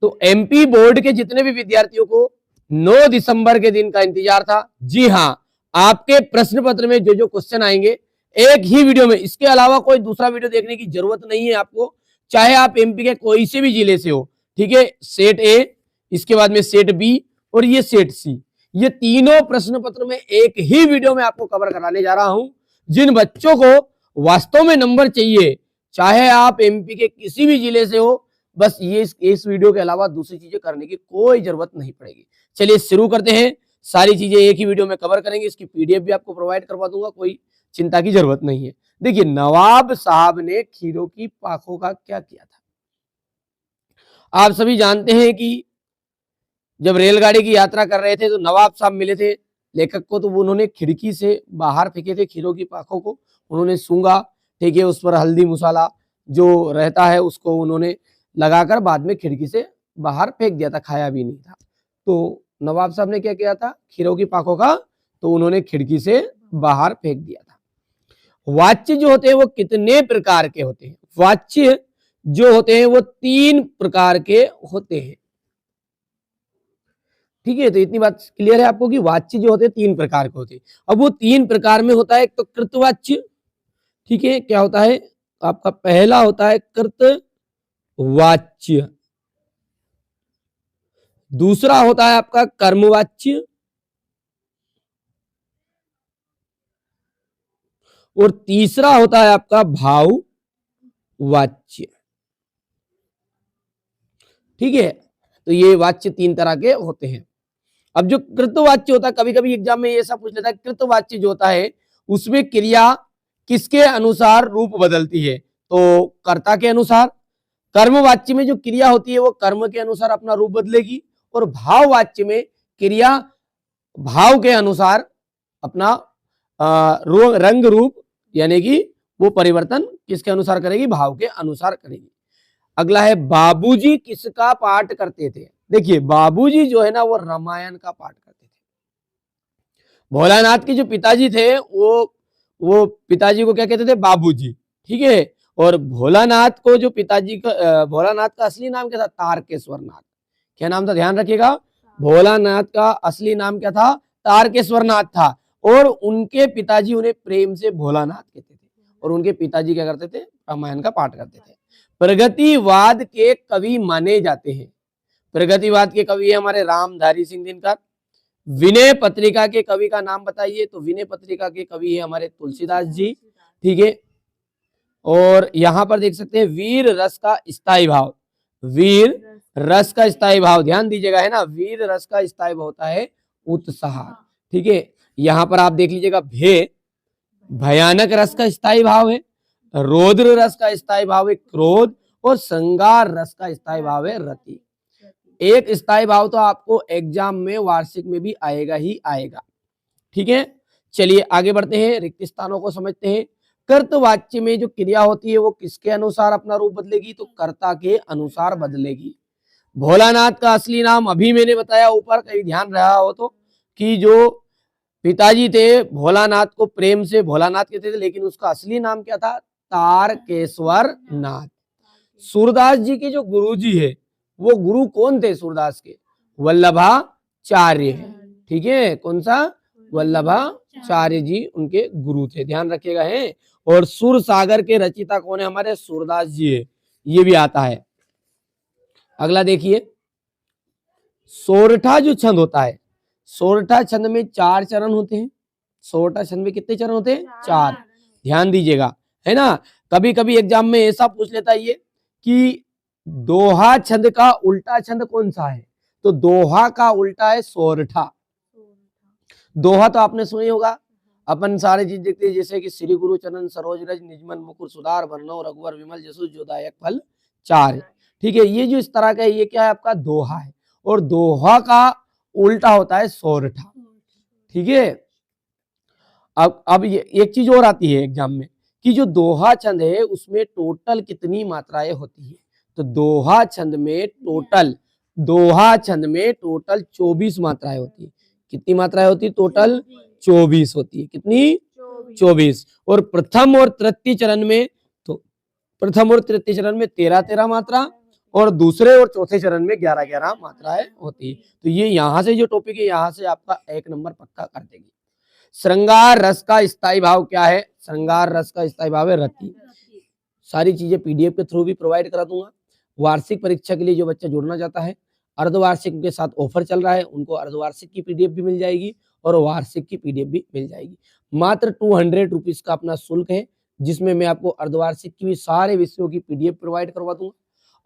तो MP board के जितने भी विद्यार्थियों को 9 दिसंबर के दिन का इंतजार था, जी हाँ, आपके प्रश्न पत्र में जो जो क्वेश्चन आएंगे एक ही वीडियो में, इसके अलावा कोई दूसरा वीडियो देखने की जरूरत नहीं है आपको, चाहे आप एमपी के कोई से भी जिले से हो, ठीक है। सेट ए, इसके बाद में सेट बी और ये सेट सी, ये तीनों प्रश्न पत्र में एक ही वीडियो में आपको कवर कराने जा रहा हूं। जिन बच्चों को वास्तव में नंबर चाहिए, चाहे आप एमपी के किसी भी जिले से हो, बस ये इस वीडियो के अलावा दूसरी चीजें करने की कोई जरूरत नहीं पड़ेगी। चलिए शुरू करते हैं। सारी चीजें एक ही वीडियो में कवर करेंगे, इसकी पीडीएफ भी आपको प्रोवाइड करवा दूंगा, कोई चिंता की जरूरत नहीं है। देखिए, नवाब साहब ने खीरों की पाखों का क्या किया था। आप सभी जानते हैं कि जब रेलगाड़ी की यात्रा कर रहे थे तो नवाब साहब मिले थे लेखक को, तो उन्होंने खिड़की से बाहर फेंके थे खीरों की पाखों को, उन्होंने सूंघा, ठीक है, उस पर हल्दी मसाला जो रहता है उसको उन्होंने लगाकर बाद में खिड़की से बाहर फेंक दिया था, खाया भी नहीं था। तो नवाब साहब ने क्या किया था, खीरों की पाखों का, तो उन्होंने खिड़की से बाहर फेंक दिया था। वाच्य जो होते हैं वो कितने प्रकार के होते हैं? वाच्य जो होते हैं वो 3 प्रकार के होते हैं, ठीक है। तो इतनी बात क्लियर है आपको कि वाच्य जो होते हैं 3 प्रकार के होते हैं। अब वो 3 प्रकार में होता है, एक तो कृतवाच्य, ठीक है, क्या होता है आपका, पहला होता है कृतवाच्य, दूसरा होता है आपका कर्मवाच्य, और तीसरा होता है आपका भाववाच्य, ठीक है। तो ये वाच्य 3 तरह के होते हैं। अब जो कृतवाच्य होता है, कभी कभी एग्जाम में ये सब पूछ लेता है, कृतवाच्य जो होता है उसमें क्रिया किसके अनुसार रूप बदलती है? तो कर्ता के अनुसार। कर्मवाच्य में जो क्रिया होती है वो कर्म के अनुसार अपना रूप बदलेगी, और भाववाच्य में क्रिया भाव के अनुसार अपना रंग रूप, यानी कि वो परिवर्तन किसके अनुसार करेगी? भाव के अनुसार करेगी। अगला है बाबूजी किसका पाठ करते थे? देखिए, बाबूजी जो है ना वो रामायण का पाठ करते थे। भोलानाथ के जो पिताजी थे वो पिताजी को क्या कहते थे? बाबूजी, ठीक है। और भोलानाथ को जो पिताजी का भोलानाथ का असली नाम क्या था? तारकेश्वर नाथ। क्या नाम था? ध्यान रखिएगा, भोलानाथ का असली नाम क्या था? तारकेश्वर नाथ था। और उनके पिताजी उन्हें प्रेम से भोलानाथ कहते थे, और उनके पिताजी क्या करते थे? रामायण का पाठ करते थे। प्रगतिवाद के कवि माने जाते हैं। प्रगतिवाद के कवि है हमारे रामधारी सिंह दिनकर। विनय पत्रिका के कवि का नाम बताइए? तो विनय पत्रिका के कवि है हमारे तुलसीदास जी, ठीक है। और यहां पर देख सकते हैं वीर रस का स्थायी भाव, वीर रस का स्थायी भाव, ध्यान दीजिएगा, है ना, वीर रस का स्थायी भाव होता है उत्साह, ठीक है। यहां पर आप देख लीजिएगा, भयानक रस का स्थायी भाव है, रौद्र रस का स्थायी भाव है क्रोध, और श्रृंगार रस का स्थायी भाव है रति। एक स्थायी भाव तो आपको एग्जाम में वार्षिक में भी आएगा ही आएगा, ठीक है। चलिए आगे बढ़ते हैं, रिक्त स्थानों को समझते हैं। कर्तवाच्य में जो क्रिया होती है वो किसके अनुसार अपना रूप बदलेगी? तो कर्ता के अनुसार बदलेगी। भोलानाथ का असली नाम अभी मैंने बताया ऊपर, कहीं ध्यान रहा हो तो, कि जो पिताजी थे भोलानाथ को प्रेम से भोलानाथ कहते थे, लेकिन उसका असली नाम क्या था? तारकेश्वर नाथ। सूरदास जी के जो गुरुजी है वो गुरु कौन थे सूरदास के? वल्लभाचार्य, ठीक है। कौन सा? वल्लभाचार्य जी उनके गुरु थे, ध्यान रखिएगा, है। और सुर सागर के रचिता कौन है? हमारे सूरदास जी है, ये भी आता है। अगला देखिए, सोरठा जो छंद होता है, सोरठा छंद में 4 चरण होते हैं। सोरठा छंद में कितने चरण होते हैं? 4। ध्यान दीजिएगा, है ना। कभी कभी एग्जाम में ऐसा पूछ लेता है ये कि दोहा छंद का उल्टा छंद कौन सा है? तो दोहा का उल्टा है सोरठा। दोहा तो आपने सुनी होगा, अपन सारे चीज देखते हैं, जैसे कि श्री गुरु चरण सरोज रज निजमन मुकुर सुधार वर्णो रघुवर विमल जसु जोदायक फल 4, ठीक है। ये जो इस तरह का है ये क्या है? आपका दोहा है, और दोहा का उल्टा होता है सोरठा, ठीक है। अब ये एक चीज और आती है एग्जाम में कि जो दोहा छंद है उसमें टोटल कितनी मात्राएं होती है? तो दोहा छंद में टोटल 24 मात्राएं होती है। कितनी मात्राएं होती है? टोटल 24 होती है। कितनी? 24। और प्रथम और तृतीय चरण में 13 मात्रा, और दूसरे और चौथे चरण में 11-11 मात्राएं होती है। तो ये यहाँ से जो टॉपिक है यहाँ से आपका 1 नंबर पक्का कर देगी। श्रृंगार रस का स्थायी भाव क्या है? श्रृंगार रस का स्थायी भाव है रति। सारी चीजें पीडीएफ के थ्रू भी प्रोवाइड करा दूंगा। वार्षिक परीक्षा के लिए जो बच्चा जुड़ना चाहता है, अर्धवार्षिक के साथ ऑफर चल रहा है, उनको अर्धवार्षिक की पीडीएफ भी मिल जाएगी और वार्षिक की पीडीएफ भी मिल जाएगी। मात्र 200 रुपीज का अपना शुल्क है, जिसमें मैं आपको अर्धवार्षिक की भी सारे विषयों की पीडीएफ प्रोवाइड करवा दूंगा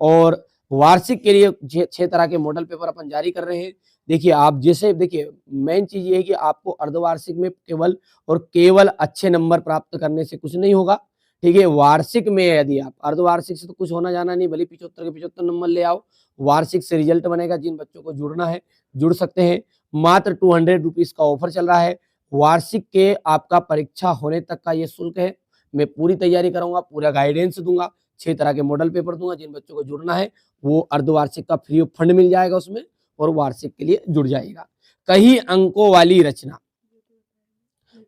और वार्षिक के लिए 6 तरह के मॉडल पेपर अपन जारी कर रहे हैं। देखिए आप जैसे देखिए मेन चीज ये है कि आपको अर्धवार्षिक में केवल अच्छे नंबर प्राप्त करने से कुछ नहीं होगा, ठीक है। वार्षिक में यदि आप अर्धवार्षिक से तो कुछ होना जाना नहीं, भले 75 के 75 नंबर ले आओ, वार्षिक से रिजल्ट बनेगा। जिन बच्चों को जुड़ना है जुड़ सकते हैं। मात्र 200 रुपीज का ऑफर चल रहा है। वार्षिक के आपका परीक्षा होने तक का ये शुल्क है। मैं पूरी तैयारी कराऊंगा, पूरा गाइडेंस दूंगा, 6 तरह के मॉडल पेपर दूंगा। जिन बच्चों को जुड़ना है वो अर्धवार्षिक का फ्री ऑफ फंड मिल जाएगा उसमें और वार्षिक के लिए जुड़ जाएगा। कई अंकों वाली रचना,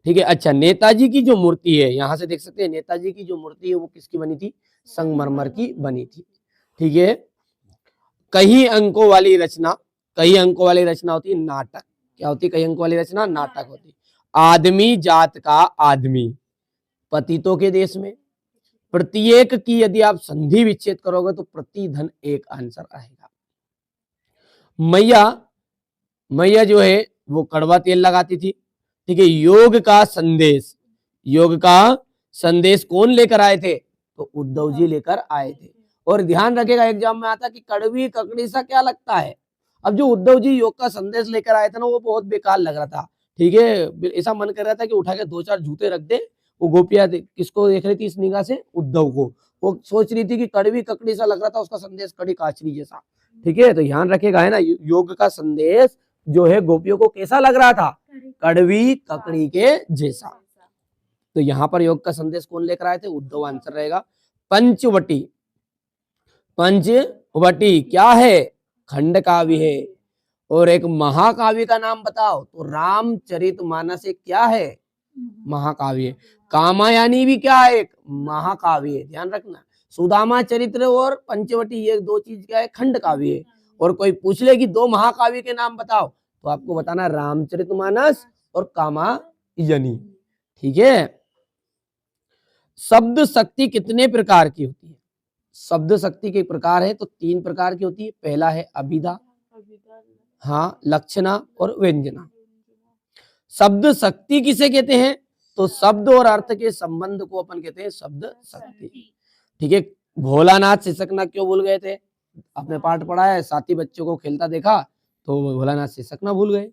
ठीक है। अच्छा, नेताजी की जो मूर्ति है यहाँ से देख सकते हैं, नेताजी की जो मूर्ति है वो किसकी बनी थी? संगमरमर की बनी थी, ठीक है। कई अंकों वाली रचना, कई अंकों वाली रचना होती है नाटक। क्या होती है कई अंकों वाली रचना? नाटक होती है। आदमी जात का आदमी, पतितों के देश में, प्रत्येक की यदि आप संधि विच्छेद करोगे तो प्रति धन एक आंसर आएगा। मैया, मैया जो है वो कड़वा तेल लगाती थी, ठीक है। योग का संदेश, योग का संदेश कौन लेकर आए थे? तो उद्धव जी लेकर आए थे। और ध्यान रखेगा एग्जाम में आता कि कड़वी ककड़ी सा क्या लगता है। अब जो उद्धव जी योग का संदेश लेकर आए थे ना, वो बहुत बेकार लग रहा था, ठीक है। ऐसा मन कर रहा था कि उठा के 2-4 जूते रख दे। वो गोपियां किसको देख रही थी इस निगाह से? उद्धव को। वो सोच रही थी कि कड़वी ककड़ी सा लग रहा था उसका संदेश, कड़ी काचरी जैसा, ठीक है। तो ध्यान रखेगा है ना, योग का संदेश जो है गोपियों को कैसा लग रहा था? कड़वी ककड़ी के जैसा। तो यहाँ पर योग का संदेश कौन लेकर आए थे? उद्धव आंसर रहेगा। पंचवटी, पंचवटी क्या है? खंड काव्य है। और एक महाकाव्य का नाम बताओ तो रामचरितमानस एक क्या है? महाकाव्य। कामायनी भी क्या है? एक महाकाव्य है। ध्यान रखना, सुदामा चरित्र और पंचवटी ये 2 चीज क्या है? खंड काव्य है। और कोई पूछ ले कि 2 महाकाव्य के नाम बताओ तो आपको बताना रामचरितमानस और कामायनी, ठीक है। शब्द शक्ति कितने प्रकार की होती है? शब्द शक्ति के प्रकार है तो 3 प्रकार की होती है। पहला है अभिधा, हाँ, लक्षणा और व्यंजना। शब्द शक्ति किसे कहते हैं? तो शब्द और अर्थ के संबंध को अपन कहते हैं शब्द शक्ति, ठीक है। भोलानाथ सिसकना क्यों भूल गए थे? आपने पाठ पढ़ा है, साथी बच्चों को खेलता देखा तो भोलानाथ सिसकना भूल गए।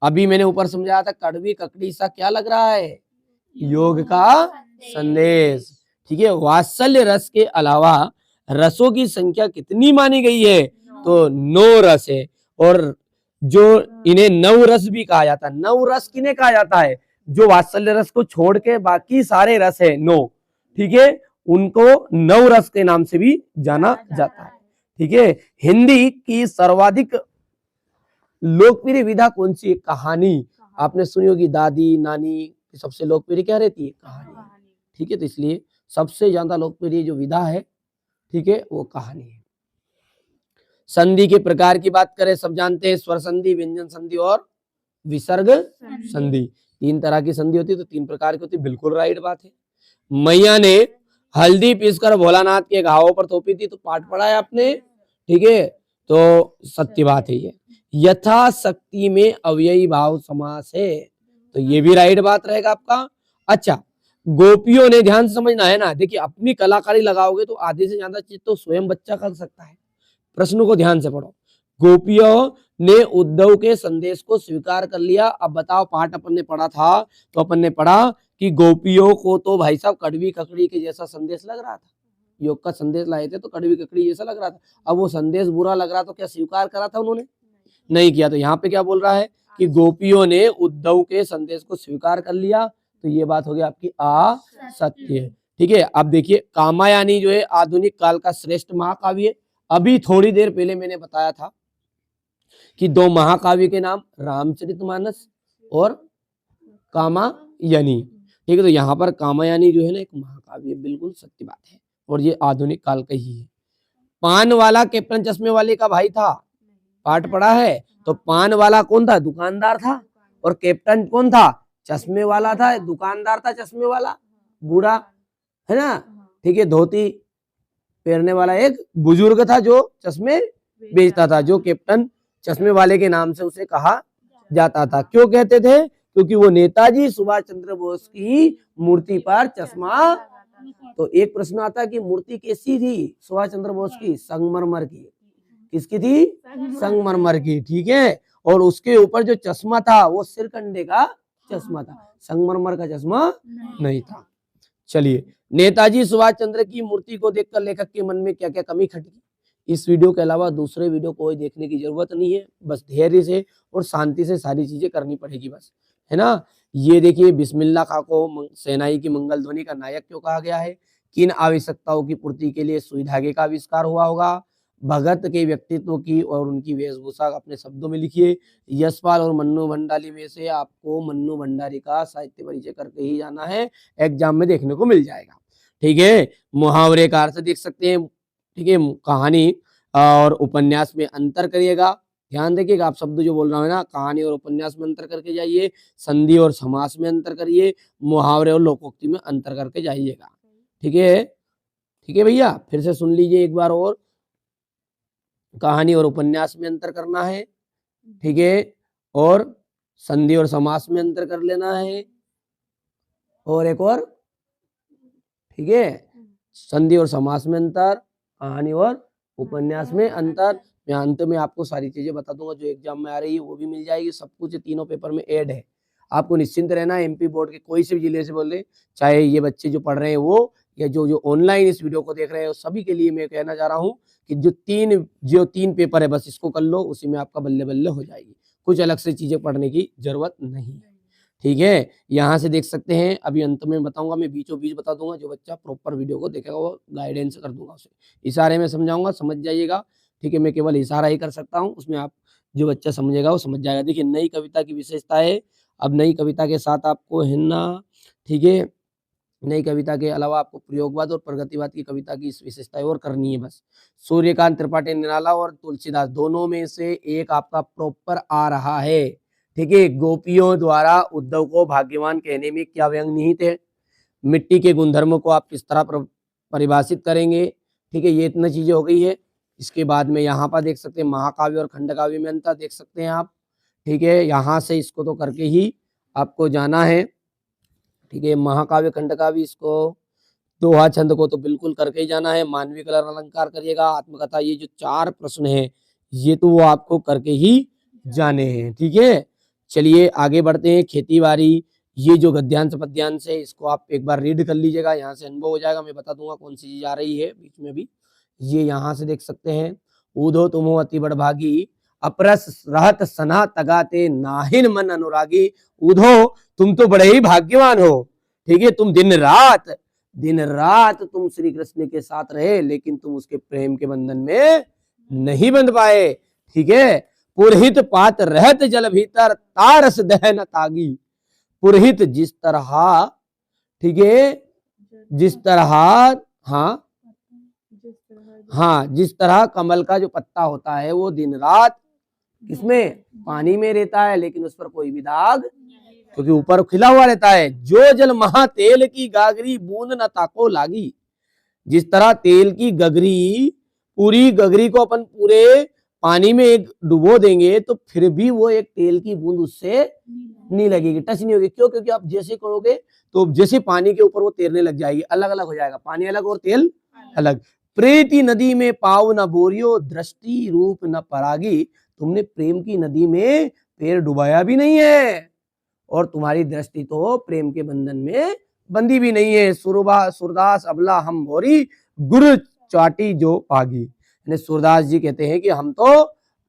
अभी मैंने ऊपर समझाया था कड़वी ककड़ी सा क्या लग रहा है? योग का संदेश, ठीक है। वात्सल्य रस के अलावा रसों की संख्या कितनी मानी गई है? तो 9 रस है। और जो इन्हें नव रस भी कहा जाता है। नव रस किन्हें कहा जाता है? जो वात्सल्य रस को छोड़ के बाकी सारे रस है 9, ठीक है, उनको नव रस के नाम से भी जाना जाता है, ठीक है। हिंदी की सर्वाधिक लोकप्रिय विधा कौन सी है? कहानी। आपने सुनी होगी दादी नानी, सबसे लोकप्रिय क्या रहती है? कहानी, ठीक है। तो इसलिए सबसे ज्यादा लोकप्रिय जो विधा है, ठीक है, वो कहानी है। संधि के प्रकार की बात करें, सब जानते हैं, स्वर संधि, व्यंजन संधि और विसर्ग संधि। 3 तरह की संधि होती है तो 3 प्रकार की होती है। बिल्कुल राइट बात है। मैया ने हल्दी पीसकर भोलानाथ के घावों पर थोपी थी, तो पाठ पढ़ा है आपने, ठीक है। तो सत्य बात है ये। यथाशक्ति में अव्ययी भाव समास है, तो ये भी राइट बात रहेगा आपका। अच्छा, गोपियों ने, ध्यान से समझना है ना, देखिए अपनी कलाकारी लगाओगे तो आधे से ज्यादा चीज तो स्वयं बच्चा कर सकता है। प्रश्न को ध्यान से पढ़ो। गोपियों ने उद्धव के संदेश को स्वीकार कर लिया। अब बताओ, पाठ अपन ने पढ़ा था तो अपन ने पढ़ा कि गोपियों को तो भाई साहब कड़वी ककड़ी के जैसा संदेश लग रहा था। योग का संदेश लाए थे तो कड़वी ककड़ी जैसा लग रहा था। अब वो संदेश बुरा लग रहा तो क्या स्वीकार करा था उन्होंने? नहीं किया। तो यहाँ पे क्या बोल रहा है कि गोपियों ने उद्धव के संदेश को स्वीकार कर लिया, तो ये बात हो गई आपकी असत्य, ठीक है। अब देखिए, कामायनी जो है आधुनिक काल का श्रेष्ठ महाकाव्य। अभी थोड़ी देर पहले मैंने बताया था कि 2 महाकाव्य के नाम रामचरितमानस और कामायनी, ठीक है। तो यहाँ पर कामायनी जो है ना एक महाकाव्य, बिल्कुल सत्य बात है और ये आधुनिक काल का ही है। पान वाला कैप्टन चश्मे वाले का भाई था, पाठ पढ़ा है। तो पान वाला कौन था? दुकानदार था। और कैप्टन कौन था? चश्मे वाला था। दुकानदार था चश्मे वाला, बूढ़ा, है ना, ठीक है, धोती पहनने वाला एक बुजुर्ग था जो चश्मे बेचता था, जो कैप्टन चश्मे वाले के नाम से उसे कहा जाता था। क्यों कहते थे? क्योंकि वो नेताजी सुभाष चंद्र बोस की मूर्ति पर चश्मा। तो एक प्रश्न आता है कि मूर्ति कैसी थी सुभाष चंद्र बोस की? संगमरमर की। किसकी थी? संगमरमर की, ठीक है। और उसके ऊपर जो चश्मा था वो सिरकंडे का चश्मा था, संगमरमर का चश्मा नहीं था। चलिए, नेताजी सुभाष चंद्र की मूर्ति को देखकर लेखक के मन में क्या क्या कमी खटकी? इस वीडियो के अलावा दूसरे वीडियो कोई देखने की जरूरत नहीं है, बस धैर्य से और शांति से सारी चीजें करनी पड़ेगी बस, है ना। ये देखिए, बिस्मिल्लाह खां को सेनाई की मंगल ध्वनि का नायक क्यों कहा गया है? किन आवश्यकताओं की पूर्ति के लिए सुई धागे का आविष्कार हुआ होगा? भगत के व्यक्तित्व की और उनकी वेशभूषा अपने शब्दों में लिखिए। यशपाल और मन्नू भंडारी में से आपको मन्नू भंडारी का साहित्य परिचय करके ही जाना है, एग्जाम में देखने को मिल जाएगा, ठीक है। मुहावरे का अर्थ देख सकते हैं, ठीक है। कहानी और उपन्यास में अंतर करिएगा, ध्यान देखिएगा। आप शब्द जो बोल रहा हूँ ना, कहानी और उपन्यास में अंतर करके जाइए, संधि और समास में अंतर करिए, मुहावरे और लोकोक्ति में अंतर करके जाइएगा, ठीक है। ठीक है भैया, फिर से सुन लीजिए एक बार और। कहानी और उपन्यास में अंतर करना है, ठीक है, और संधि और समास में अंतर कर लेना है, और एक और, ठीक है, संधि और समास में अंतर, कहानी और उपन्यास में अंतर। मैं अंत में आपको सारी चीजें बता दूंगा जो एग्जाम में आ रही है, वो भी मिल जाएगी, सब कुछ तीनों पेपर में ऐड है। आपको निश्चिंत रहना है, एमपी बोर्ड के कोई से भी जिले से बोले, चाहे ये बच्चे जो पढ़ रहे हैं वो, या जो ऑनलाइन इस वीडियो को देख रहे हैं, सभी के लिए मैं कहना चाह रहा हूँ कि जो तीन पेपर है बस इसको कर लो, उसी में आपका बल्ले बल्ले हो जाएगी, कुछ अलग से चीजें पढ़ने की जरूरत नहीं है, ठीक है। यहाँ से देख सकते हैं, अभी अंत में बताऊंगा, मैं बीचों बीच बता दूंगा, जो बच्चा प्रॉपर वीडियो को देखेगा वो गाइडेंस कर दूंगा, उसे इशारे में समझाऊंगा, समझ जाइएगा, ठीक है। मैं केवल इशारा ही कर सकता हूँ, उसमें आप जो बच्चा समझेगा वो समझ जाएगा। देखिए, नई कविता की विशेषता है, अब नई कविता के साथ आपको है ना, ठीक है, नई कविता के अलावा आपको प्रयोगवाद और प्रगतिवाद की कविता की विशेषताएं और करनी है बस। सूर्यकांत त्रिपाठी निराला और तुलसीदास, दोनों में से एक आपका प्रॉपर आ रहा है, ठीक है। गोपियों द्वारा उद्धव को भाग्यवान कहने में क्या व्यंग निहित है? मिट्टी के गुणधर्मों को आप किस तरह परिभाषित करेंगे, ठीक है। ये इतनी चीजें हो गई है। इसके बाद में यहाँ पर देख सकते हैं महाकाव्य और खंडकाव्य में अंतर देख सकते हैं आप, ठीक है। यहाँ से इसको तो करके ही आपको जाना है, ठीक है। महाकाव्य खंडकाव्य, इसको दोहा छंद को तो बिल्कुल करके ही जाना है। मानवीय कलर अलंकार करिएगा, आत्मकथा, ये जो 4 प्रश्न है ये तो वो आपको करके ही जाने हैं, ठीक है। चलिए आगे बढ़ते हैं। खेती बाड़ी, ये जो गद्यांश पद्यांश है इसको आप एक बार रीड कर लीजिएगा, यहाँ से अनुभव हो जाएगा। मैं बता दूंगा कौन सी चीज आ रही है बीच में भी। ये यहाँ से देख सकते हैं, ऊधो तुमो अति बड़भागी, अपरस रहत सना तगाते, नाहिन मन अनुरागी। ऊधो, तुम तो बड़े ही भाग्यवान हो, ठीक है। तुम दिन रात तुम श्री कृष्ण के साथ रहे, लेकिन तुम उसके प्रेम के बंधन में नहीं बंध पाए, ठीक है। पुरहित पात रहत जल भीतर, तारस दहन तागी। पुरहित जिस तरह, ठीक है, जिस तरह, हाँ, जिस तरह कमल का जो पत्ता होता है वो दिन रात किसमें? पानी में रहता है, लेकिन उस पर कोई भी दाग, क्योंकि ऊपर खिला हुआ रहता है। जो जल महा तेल की गागरी, बूंद न ताको लागी। जिस तरह तेल की गगरी, पूरी गगरी को अपन पूरे पानी में एक डुबो देंगे तो फिर भी वो एक तेल की बूंद उससे नहीं लगेगी, टच नहीं होगी। क्यों? क्योंकि आप जैसे करोगे तो जैसे पानी के ऊपर वो तैरने लग जाएगी, अलग अलग हो जाएगा, पानी अलग और तेल अलग। प्रीति नदी में पाव न बोरियो, दृष्टि रूप न परागी। तुमने प्रेम की नदी में पैर डुबाया भी नहीं है और तुम्हारी दृष्टि तो प्रेम के बंधन में बंदी भी नहीं है। सूरदास अबला हम भोरी, गुरु चाटी जो पागी। सूरदास जी कहते हैं कि हम तो,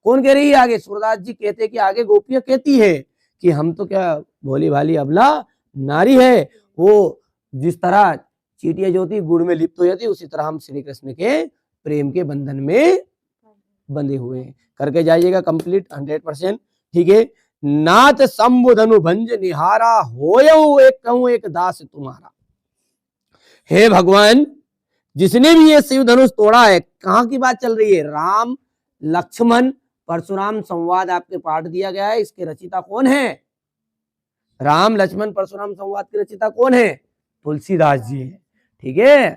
कौन कह रही है आगे? सूरदास जी कहते हैं कि आगे गोपियां कहती है कि हम तो क्या भोली भाली अबला नारी है। वो जिस तरह चीटियां जो होती गुड़ में लिप्त हो जाती, उसी तरह हम श्री कृष्ण के प्रेम के बंधन में बंधे हुए हैं। करके जाइएगा कंप्लीट 100%, ठीक है। नाथ संबुधनु भंज निहारा, होयऊ एक कहूं एक दास तुम्हारा। हे भगवान, जिसने भी ये शिव धनुष तोड़ा है, कहाँ की बात चल रही है? राम लक्ष्मण परशुराम संवाद आपके पाठ दिया गया है, इसके रचिता कौन है? राम लक्ष्मण परशुराम संवाद के रचिता कौन है? तुलसीदास जी है। ठीक है,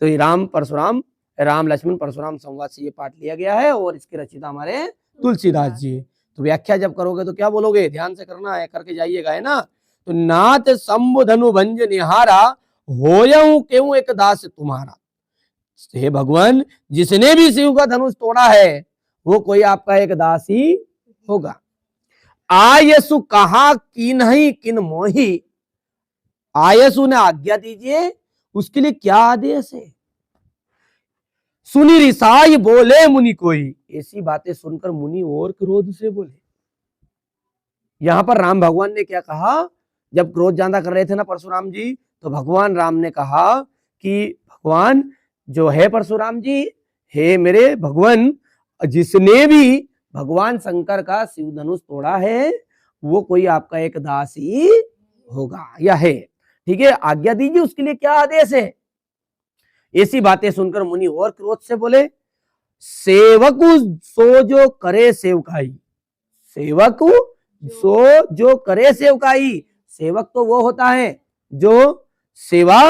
तो ये राम लक्ष्मण परशुराम संवाद से ये पाठ लिया गया है और इसके रचिता हमारे तुलसीदास जी है। तो व्याख्या जब करोगे तो क्या बोलोगे? ध्यान से करना है, करके जाइएगा, है ना। तो नाथ शंभु धनु भंज निहारा, होयऊ क्यों एक दास तुम्हारा। हे भगवान, जिसने भी शिव का धनुष तोड़ा है वो कोई आपका एक दास ही होगा। आयसु कहा किन्हीं किन मोही, आयसु ने आज्ञा दीजिए, उसके लिए क्या आदेश है? सुनी रिसाई बोले मुनि कोई, ऐसी बातें सुनकर मुनि और क्रोध से बोले। यहां पर राम भगवान ने क्या कहा? जब क्रोध ज्यादा कर रहे थे ना परशुराम जी, तो भगवान राम ने कहा कि भगवान जो है परशुराम जी, हे मेरे भगवान, जिसने भी भगवान शंकर का शिव धनुष तोड़ा है वो कोई आपका एक दास ही होगा या है। ठीक है, आज्ञा दीजिए, उसके लिए क्या आदेश है? ऐसी बातें सुनकर मुनि और क्रोध से बोले, सेवक सो जो करे सेवकाई, सेवक सो जो करे सेवकाई। सेवक तो वो होता है जो सेवा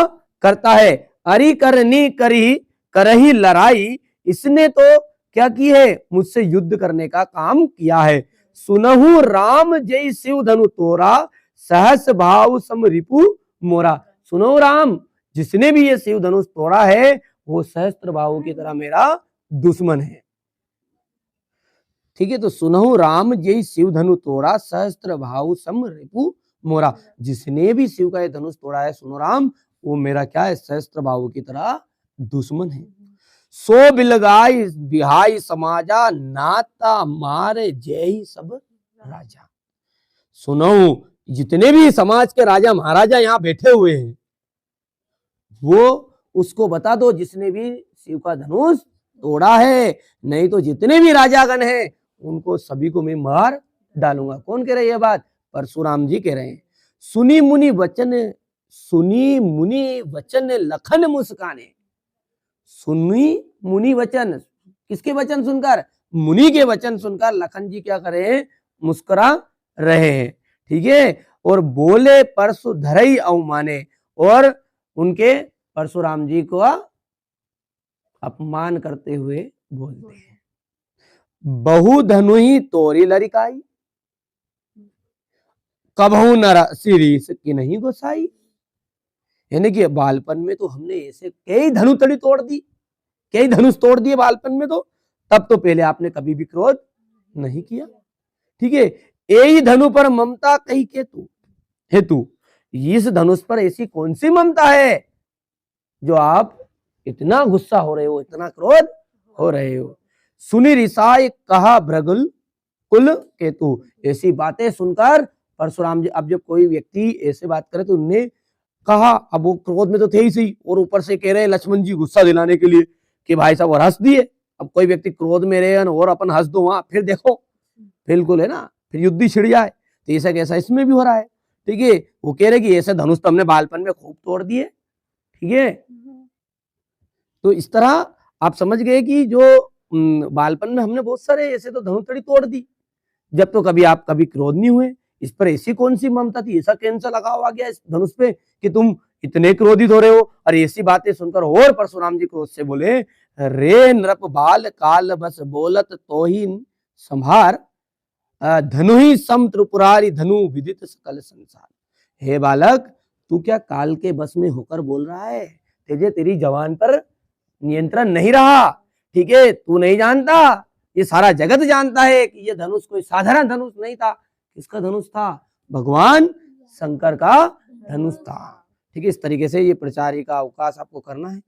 करता है। अरि करनी करी करही लड़ाई, इसने तो क्या की है? मुझसे युद्ध करने का काम किया है। सुनहु राम जय शिव धनु तोरा, सहस भाव सम रिपु मोरा। सुनो राम, जिसने भी ये शिव धनुष तोड़ा है वो सहस्त्र भाव की तरह मेरा दुश्मन है। ठीक है, तो सुनहु राम जय शिव धनु तोड़ा, सहस्त्र भाव सम रिपु मोरा। जिसने भी शिव का ये धनुष तोड़ा है, सुनो राम, वो मेरा क्या है? सहस्त्र भाव की तरह दुश्मन है। सो बिलगाई बिहाई समाजा, नाता मारे जय सब राजा। सुनो, जितने भी समाज के राजा महाराजा यहाँ बैठे हुए हैं वो उसको बता दो जिसने भी शिव का धनुष तोड़ा है, नहीं तो जितने भी राजागण हैं उनको सभी को मैं मार डालूंगा। कौन कह रहे हैं ये बात? परशुराम जी कह रहे हैं। सुनी मुनि वचन लखन मुस्काने। सुनी मुनि वचन, किसके वचन सुनकर? मुनि के वचन सुनकर लखन जी क्या करे हैं? मुस्कुरा रहे हैं। ठीक है, और बोले परशु धरई अवमाने, और उनके परशुराम जी को अपमान करते हुए बोलते हैं। बहु धनु ही तोरी लरिकाई, कबहू नर सिरीस की नहीं गोसाई। यानी कि बालपन में तो हमने ऐसे कई धनुतड़ी तोड़ दी, कई धनुष तोड़ दिए बालपन में, तो तब तो पहले आपने कभी भी क्रोध नहीं किया। ठीक है, यही धनु पर ममता कही के तू हेतु, इस धनुष पर ऐसी कौन सी ममता है जो आप इतना गुस्सा हो रहे हो, इतना क्रोध हो रहे हो। सुनी रिसाई कहा भृगुल कुल केतु। ऐसी बातें सुनकर परशुराम जी, अब जब कोई व्यक्ति ऐसे बात करे तो उन्होंने कहा, अब वो क्रोध में तो थे ही सही, और ऊपर से कह रहे हैं लक्ष्मण जी गुस्सा दिलाने के लिए कि भाई साहब और हंस दिए। अब कोई व्यक्ति क्रोध में रहे और अपन हंस दो वहां, फिर देखो बिल्कुल है ना, फिर युद्ध ही छिड़ जाए। तो ऐसा कैसा इसमें भी हो रहा है। ठीक है, वो कह रहे कि ऐसे धनुष तो हमने बालपन में खूब तोड़ दिए। ठीक है, तो इस तरह आप समझ गए कि जो बालपन में हमने बहुत सारे ऐसे तो धनुतड़ी तोड़ दी, जब तो कभी आप कभी क्रोध नहीं हुए। इस पर ऐसी कौन सी ममता थी, ऐसा कैंसर लगा हुआ गया इस धनुष पे कि तुम इतने क्रोधित हो रहे हो। और ऐसी बातें सुनकर और परशुराम जी क्रोध से बोले, रे नृप बाल काल बस बोलत तो ही संभार, धनु ही सम त्रिपुरारी धनु विदित सकल संसार। हे बालक, तू क्या काल के बस में होकर बोल रहा है? तेरी जवान पर नियंत्रण नहीं रहा। ठीक है, तू नहीं जानता, ये सारा जगत जानता है कि ये धनुष कोई साधारण धनुष नहीं था। किसका धनुष था? भगवान शंकर का धनुष था। ठीक है, इस तरीके से ये प्रचार का अवकाश आपको करना है।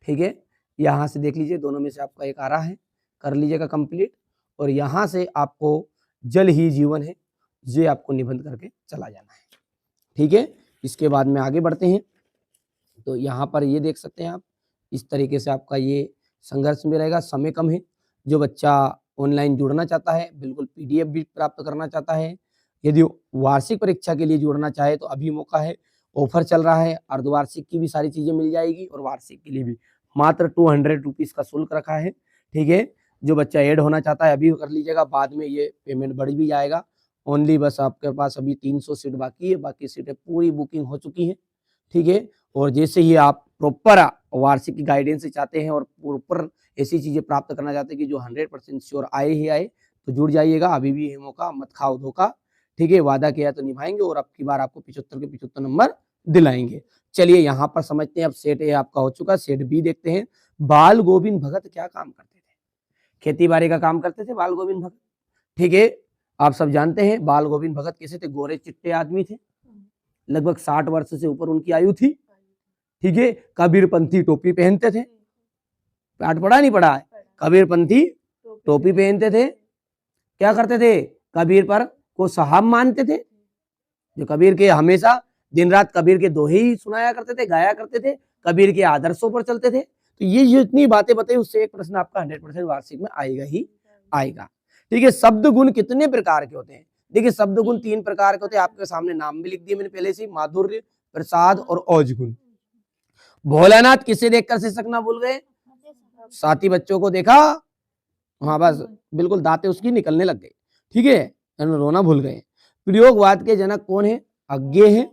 ठीक है, यहाँ से देख लीजिए, दोनों में से आपका एक आ रहा है, कर लीजिएगा कंप्लीट। और यहाँ से आपको जल ही जीवन है, ये आपको निबंध करके चला जाना है। ठीक है, इसके बाद में आगे बढ़ते हैं। तो यहाँ पर ये देख सकते हैं आप, इस तरीके से आपका ये संघर्ष में रहेगा। समय कम है, जो बच्चा ऑनलाइन जुड़ना चाहता है, बिल्कुल पीडीएफ भी प्राप्त करना चाहता है, यदि वार्षिक परीक्षा के लिए जुड़ना चाहे तो अभी मौका है, ऑफर चल रहा है। अर्धवार्षिक की भी सारी चीजें मिल जाएगी और वार्षिक के लिए भी। मात्र 200 रुपीज का शुल्क रखा है। ठीक है, जो बच्चा ऐड होना चाहता है अभी कर लीजिएगा, बाद में ये पेमेंट बढ़ भी जाएगा। ओनली बस आपके पास अभी 300 सीट बाकी है, बाकी सीटें पूरी बुकिंग हो चुकी है। ठीक है, और जैसे ही आप प्रॉपर वार्षिक की गाइडेंस चाहते हैं और प्रॉपर ऐसी चीजें प्राप्त करना चाहते हैं कि जो 100% श्योर आए ही आए, तो जुड़ जाइएगा, अभी भी है मौका, मत खाओ धोखा। ठीक है, वादा किया तो निभाएंगे और अब की बार आपको 75 के 75 नंबर दिलाएंगे। चलिए यहाँ पर समझते हैं, अब सेट ए आपका हो चुका, सेट बी देखते हैं। बाल गोविंद भगत क्या काम करते थे? खेती बाड़ी का काम करते थे बाल गोविंद भगत। ठीक है, आप सब जानते हैं बाल गोविंद भगत कैसे थे, गोरे चिट्टे आदमी थे, लगभग 60 वर्ष से ऊपर उनकी आयु थी। ठीक है, कबीरपंथी टोपी पहनते थे, पाठ पढ़ा नहीं पढ़ा है, कबीरपंथी टोपी पहनते थे। क्या करते थे, कबीर पर को साहब मानते थे, जो कबीर के हमेशा दिन रात कबीर के दोहे ही सुनाया करते थे, गाया करते थे, कबीर के आदर्शों पर चलते थे। तो ये जो इतनी बातें बताई उससे एक प्रश्न आपका 100% वार्षिक में आएगा ही आएगा। ठीक है, शब्द गुण कितने प्रकार के होते हैं? देखिए शब्द गुण 3 प्रकार के होते हैं, आपके सामने नाम भी लिख दिए मैंने पहले से, माधुर्य, प्रसाद और औज गुण। भोलानाथ किसे देखकर शिक्षक ना भूल गए? साथी बच्चों को देखा, हाँ बस बिल्कुल दांतें उसकी निकलने लग गई। ठीक है, रोना भूल गए। प्रयोगवाद के जनक कौन है? अज्ञे है।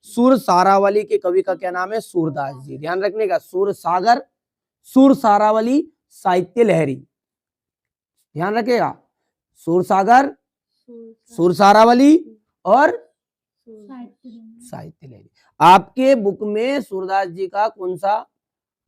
सुर सारावली के कवि का क्या नाम है? सूरदास जी। ध्यान रखने का, सुर सागर, सुर सारावली, साहित्य लहरी। ध्यान रखिएगा, सुर सागर, सुर सारावली और साहित्य लहरी। आपके बुक में सूरदास जी का कौन सा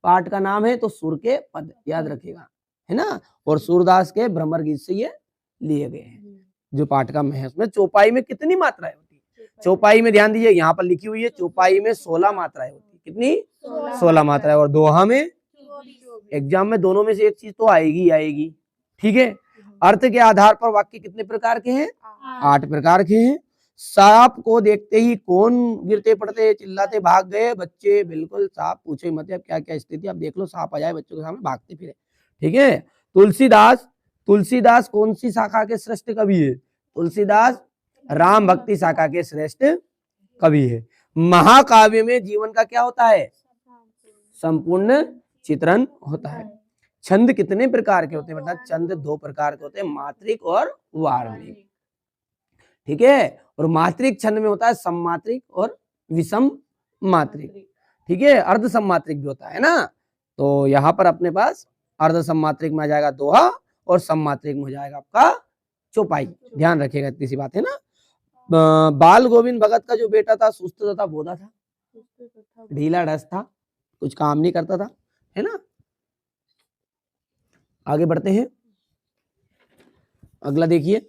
पाठ का नाम है? तो सुर के पद, याद रखिएगा, है ना। और सूरदास के भ्रमर गीत से ये लिए गए हैं जो पाठ का है। उसमें चौपाई में कितनी मात्राएं होती है? चौपाई में ध्यान दीजिए, यहाँ पर लिखी हुई है, चौपाई में 16 मात्राएं होती है। कितनी? 16 मात्राएं। और दोहा में, एग्जाम में दोनों में से एक चीज तो आएगी आएगी। ठीक है, अर्थ के आधार पर वाक्य कितने प्रकार के हैं? 8 प्रकार के हैं। सांप को देखते ही कौन गिरते पड़ते चिल्लाते भाग गए? बच्चे, बिल्कुल सांप पूछे मत, अब क्या क्या स्थिति आप देख लो, सांप आ जाए बच्चों के सामने भागते फिरे। ठीक है, तुलसीदास, तुलसीदास कौन सी शाखा के श्रेष्ठ कवि है? तुलसीदास राम भक्ति शाखा के श्रेष्ठ कवि है। महाकाव्य में जीवन का क्या होता है? संपूर्ण चित्रण होता है। छंद कितने प्रकार के होते हैं? मतलब छंद 2 प्रकार के होते हैं, मात्रिक और वार्णिक। ठीक है, और मात्रिक छंद में होता है सममात्रिक और विषम मात्रिक। ठीक है, अर्ध सममात्रिक भी होता है ना। तो यहाँ पर अपने पास अर्ध सममात्रिक में आ जाएगा दोहा और सममात्रिक में हो जाएगा आपका चौपाई। ध्यान रखिएगा, इतनी सी बात है ना। बाल गोविंद भगत का जो बेटा था सुस्त तथा बोधा था, ढीला ढस था, कुछ काम नहीं करता था, है ना। आगे बढ़ते हैं, अगला देखिए,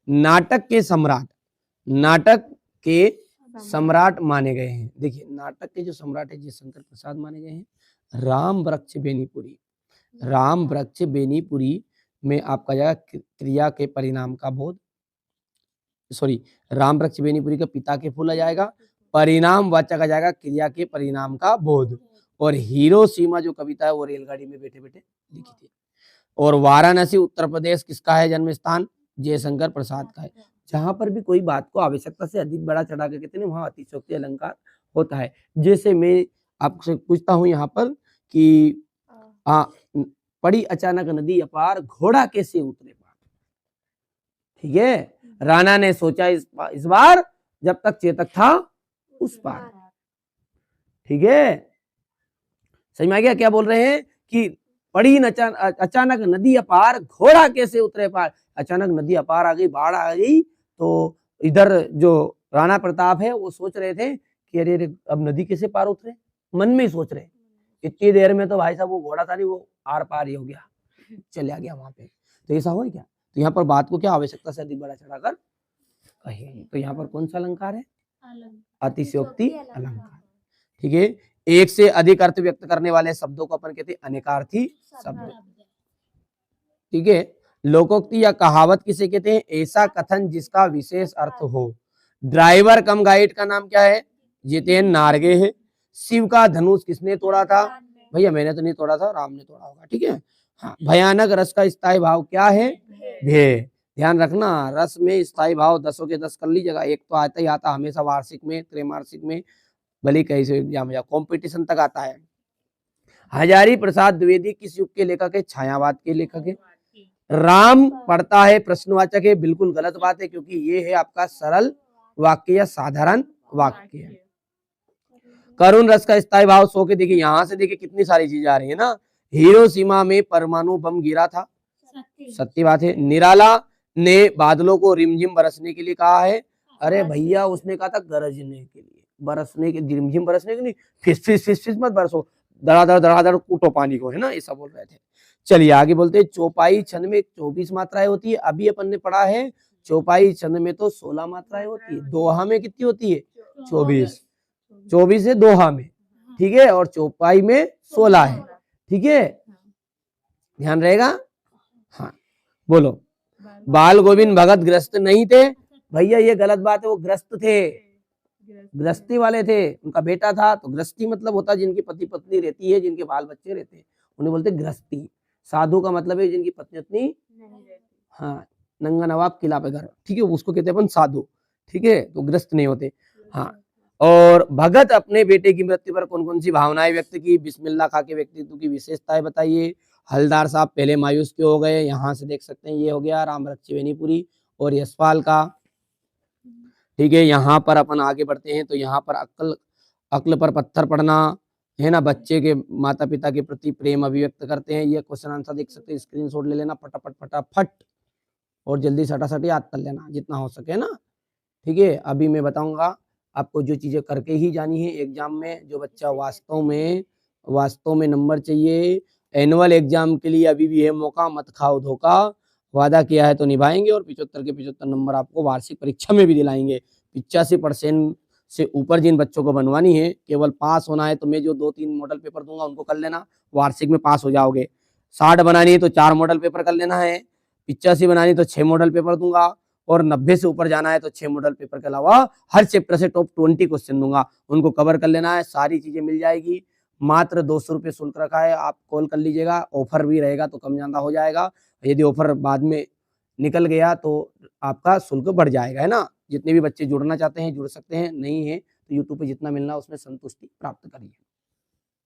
नाटक के सम्राट, नाटक के सम्राट माने गए हैं। देखिए नाटक के जो सम्राट है जयशंकर प्रसाद माने गए हैं। राम वृक्ष बेनीपुरी, राम वृक्ष बेनीपुरी में आपका जाएगा क्रिया के परिणाम का बोध, सॉरी, राम वृक्ष बेनीपुरी के पिता के फूल आ जाएगा, परिणाम वाचक आ जाएगा क्रिया के परिणाम का बोध। और हिरोशिमा जो कविता है वो रेलगाड़ी में बैठे बैठे लिखी थी। और वाराणसी उत्तर प्रदेश किसका है जन्म स्थान? जयशंकर प्रसाद का है। जहां पर भी कोई बात को आवश्यकता से अधिक बड़ा चढ़ा के कहते हैं वहां अतिशयोक्ति अलंकार होता है। जैसे मैं आपसे पूछता हूं यहाँ पर कि पड़ी अचानक नदी अपार, घोड़ा कैसे उतरे पार? ठीक है, राणा ने सोचा इस बार, जब तक चेतक था उस पार। ठीक है, समझ में आ गया क्या बोल रहे हैं कि पड़ी अचानक नदी अपार, घोड़ा कैसे उतरे पार? अचानक नदी अपार आ गई, बाढ़ आ गई, तो इधर जो राणा प्रताप है वो सोच रहे थे कि अरे अब नदी कैसे पार उतरे, मन में ही सोच रहे। इतनी देर में तो भाई साहब वो घोड़ा था नहीं, वो आर पार ही हो गया, चला गया वहां पे। तो ऐसा हो क्या? तो यहाँ पर बात को क्या आवश्यकता से अधिक बड़ा चढ़ाकर कहे। तो यहाँ पर कौन सा अलंकार है? अतिशयोक्ति अलंकार। ठीक है, एक से अधिक अर्थ व्यक्त करने वाले शब्दों को अपन कहते हैं अनेकार्थी शब्द। ठीक है, लोकोक्ति या कहावत किसे कहते हैं? ऐसा कथन जिसका विशेष अर्थ हो। ड्राइवर कम गाइड का नाम क्या है? जितेन नार्गे है। शिव का धनुष किसने तोड़ा था? भैया मैंने तो नहीं तोड़ा था, राम ने तोड़ा होगा। ठीक है, हाँ। भयानक रस का स्थायी भाव क्या है? भय। ध्यान रखना, रस में स्थायी भाव 10 के 10 कर लीजिएगा। एक तो आता ही आता हमेशा, वार्षिक में, त्रैमासिक में, भले कैसे एग्जाम या कॉम्पिटिशन तक आता है। हजारी प्रसाद द्विवेदी किस युग के लेखक है? छायावाद के लेखक है। राम पढ़ता है प्रश्नवाचक है, बिल्कुल गलत बात है, क्योंकि ये है आपका सरल वाक्य या साधारण वाक्य है। करुण रस का स्थायी भाव 100 के, देखिए यहाँ से देखिए कितनी सारी चीजें आ रही है ना। हिरोशिमा में परमाणु बम गिरा था, सत्य बात है। निराला ने बादलों को रिमझिम बरसने के लिए कहा है। अरे भैया उसने कहा था गरजने के लिए, बरसने के, रिमझिम बरसने के लिए, फिस फिस फिस फिस मत बरसो, धड़ाधड़ कूटो पानी को, है ना, ऐसा बोल रहे थे। चलिए आगे बोलते हैं। चौपाई छंद में 24 मात्राएं होती है, अभी अपन ने पढ़ा है चौपाई छंद में तो 16 मात्राएं होती है, दोहा में कितनी होती है? 24। 24 है दोहा में, ठीक है, और चौपाई में 16 है, ठीक है, ध्यान रहेगा। हाँ बोलो। बाल गोविंद भगत ग्रस्त नहीं थे, भैया ये गलत बात है, वो ग्रस्त थे, गृहस्थी वाले थे, उनका बेटा था, तो गृहस्थी मतलब होता है जिनकी पति पत्नी रहती है, जिनके बाल बच्चे रहते हैं, उन्हें बोलते गृहस्थी। साधु का मतलब है जिनकी पत्नी पत्नी, हाँ, नंगा नवाब किला पे घर, ठीक है, उसको कहते हैं अपन साधु, ठीक है, तो ग्रस्त नहीं होते। हाँ, और भगत अपने बेटे की मृत्यु पर कौन कौन सी भावनाएं व्यक्त की? बिस्मिल्लाह खा के व्यक्तित्व की विशेषताएं बताइए। हलदार साहब पहले मायूस क्यों हो गए? यहाँ से देख सकते हैं, ये हो गया राम रक्ष बेनीपुरी और यशपाल का, ठीक है। यहाँ पर अपन आगे बढ़ते हैं, तो यहाँ पर अक्ल पर पत्थर पड़ना, है ना, बच्चे के माता पिता के प्रति प्रेम अभिव्यक्त करते हैं। ये क्वेश्चन आंसर देख सकते हैं, स्क्रीनशॉट ले लेना फटाफट फटाफट, और जल्दी सटासट याद कर लेना जितना हो सके ना, ठीक है। अभी मैं बताऊंगा आपको जो चीजें करके ही जानी है एग्जाम में, जो बच्चा वास्तव में नंबर चाहिए एनुअल एग्जाम के लिए, अभी भी है मौका, मत खाओ धोखा, वादा किया है तो निभाएंगे, और 75 के 75 नंबर आपको वार्षिक परीक्षा में भी दिलाएंगे। 85% से ऊपर जिन बच्चों को बनवानी है, केवल पास होना है, तो मैं जो 2-3 मॉडल पेपर दूंगा उनको कर लेना, वार्षिक में पास हो जाओगे। 60 बनानी है तो 4 मॉडल पेपर कर लेना है, 85 बनानी तो 6 मॉडल पेपर दूंगा, और 90 से ऊपर जाना है तो 6 मॉडल पेपर के अलावा हर चैप्टर से टॉप 20 क्वेश्चन दूंगा, उनको कवर कर लेना है, सारी चीजें मिल जाएगी। मात्र 200 रुपये शुल्क रखा है, आप कॉल कर लीजिएगा, ऑफर भी रहेगा तो कम ज्यादा हो जाएगा, यदि ऑफर बाद में निकल गया तो आपका शुल्क बढ़ जाएगा, है ना। जितने भी बच्चे जुड़ना चाहते हैं जुड़ सकते हैं, नहीं है तो यूट्यूब पे जितना मिलना उसमें संतुष्टि प्राप्त करिए।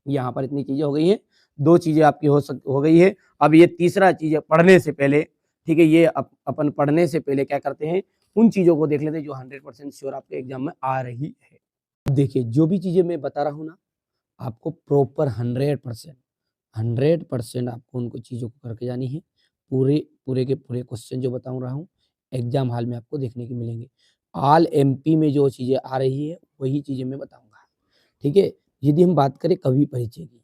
यहाँ पर इतनी चीजें हो गई हैं, 2 चीजें आपकी हो गई है। अब ये तीसरा चीज पढ़ने से पहले, ठीक है, ये अपन पढ़ने से पहले क्या करते हैं, उन चीजों को देख लेते हैं जो 100% श्योर आपके एग्जाम में आ रही है। देखिए जो भी चीजें मैं बता रहा हूँ ना, आपको प्रॉपर 100% आपको उनको चीजों को करके जानी है। पूरे के पूरे क्वेश्चन जो बता रहा हूँ एग्जाम हॉल में आपको देखने के मिलेंगे। ऑल एमपी में जो चीजें आ रही है वही चीजें मैं बताऊंगा, ठीक है। यदि हम बात करें कवि परिचय की,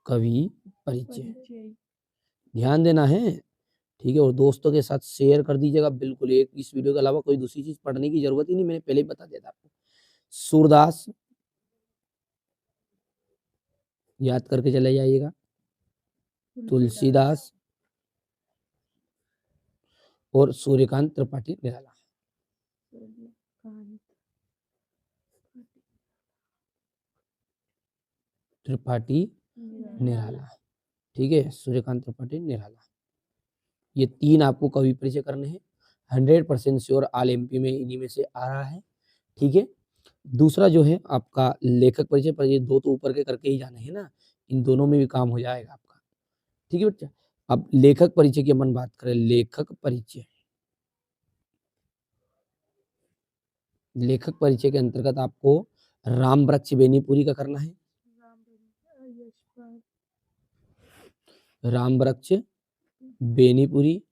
कवि परिचय ध्यान देना है, ठीक है, और दोस्तों के साथ शेयर कर दीजिएगा बिल्कुल। एक इस वीडियो के अलावा कोई दूसरी चीज पढ़ने की जरूरत ही नहीं, मैंने पहले ही बता दिया था आपको। सूरदास याद करके चले जाइएगा, तुलसीदास और सूर्यकांत त्रिपाठी निराला, त्रिपाठी निराला, ठीक है, सूर्यकांत त्रिपाठी निराला, ये 3 आपको कवि परिचय करने हैं। 100% श्योर ऑल एमपी में इन्हीं में से आ रहा है, ठीक है। दूसरा जो है आपका लेखक परिचय, पर ये 2 तो ऊपर के करके ही जाने हैं ना, इन दोनों में भी काम हो जाएगा आपका, ठीक है बच्चा। अब लेखक परिचय की अपन बात करें, लेखक परिचय के अंतर्गत आपको राम वृक्ष बेनीपुरी का करना है, राम वृक्ष बेनीपुरी,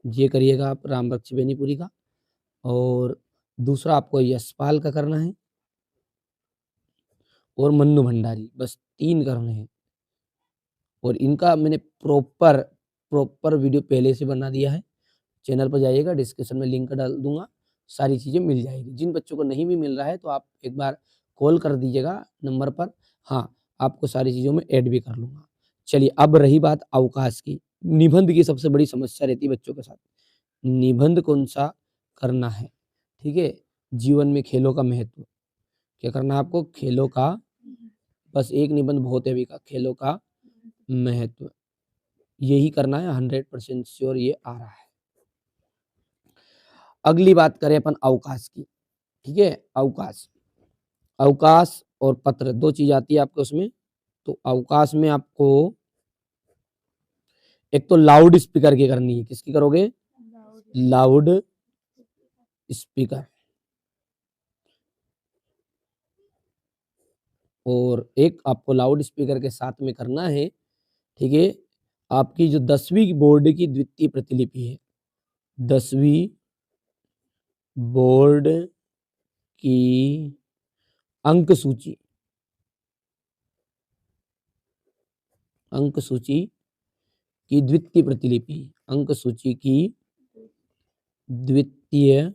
ये करिएगा आप राम वृक्ष बेनीपुरी का। और दूसरा आपको यशपाल का करना है और मन्नू भंडारी, बस 3 करने हैं। और इनका मैंने प्रॉपर वीडियो पहले से बना दिया है, चैनल पर जाइएगा, डिस्क्रिप्शन में लिंक डाल दूंगा, सारी चीज़ें मिल जाएगी। जिन बच्चों को नहीं भी मिल रहा है तो आप एक बार कॉल कर दीजिएगा नंबर पर, हाँ आपको सारी चीज़ों में ऐड भी कर लूँगा। चलिए अब रही बात अवकाश की। निबंध की सबसे बड़ी समस्या रहती है बच्चों के साथ, निबंध कौन सा करना है, ठीक है। जीवन में खेलों का महत्व, क्या करना है आपको? खेलों का, बस एक निबंध बहुत है अभी का, खेलों का महत्व, यही करना है। 100% श्योर ये आ रहा है। अगली बात करें अपन अवकाश की, ठीक है। अवकाश और पत्र, दो चीज आती है आपके उसमें। तो अवकाश में आपको एक तो लाउड स्पीकर की करनी है। किसकी करोगे? Loud speaker. और एक आपको लाउड स्पीकर के साथ में करना है, ठीक है, आपकी जो 10वीं बोर्ड की द्वितीय प्रतिलिपि है, 10वीं बोर्ड की अंक सूची, अंक सूची की द्वितीय प्रतिलिपि, अंक सूची की द्वितीय